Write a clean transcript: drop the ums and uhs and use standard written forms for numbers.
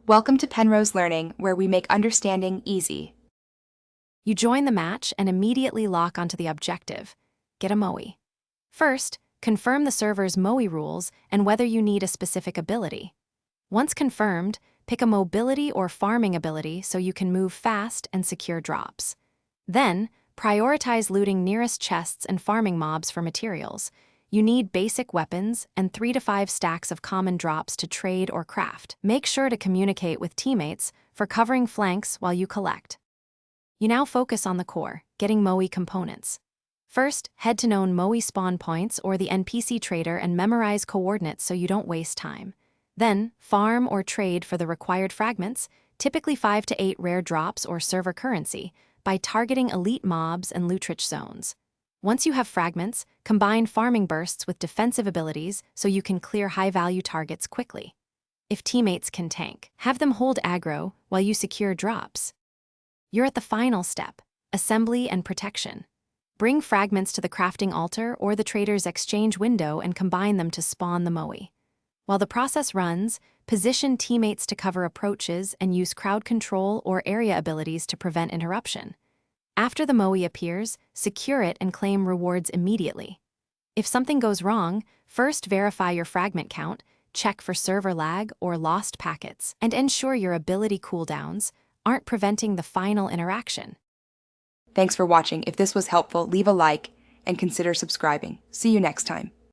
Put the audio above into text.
Welcome to Penrose Learning, where we make understanding easy. You join the match and immediately lock onto the objective. Get a Moai. First, confirm the server's Moai rules and whether you need a specific ability. Once confirmed, pick a mobility or farming ability so you can move fast and secure drops. Then, prioritize looting nearest chests and farming mobs for materials. You need basic weapons and 3 to 5 stacks of common drops to trade or craft. Make sure to communicate with teammates for covering flanks while you collect. You now focus on the core, getting Moai components. First, head to known Moai spawn points or the NPC trader and memorize coordinates so you don't waste time. Then, farm or trade for the required fragments, typically 5 to 8 rare drops or server currency, by targeting elite mobs and loot-rich zones. Once you have fragments, combine farming bursts with defensive abilities so you can clear high-value targets quickly. If teammates can tank, have them hold aggro while you secure drops. You're at the final step, assembly and protection. Bring fragments to the crafting altar or the trader's exchange window and combine them to spawn the Moai. While the process runs, position teammates to cover approaches and use crowd control or area abilities to prevent interruption. After the Moai appears, secure it and claim rewards immediately. If something goes wrong, first verify your fragment count, check for server lag or lost packets, and ensure your ability cooldowns aren't preventing the final interaction. Thanks for watching. If this was helpful, leave a like and consider subscribing. See you next time.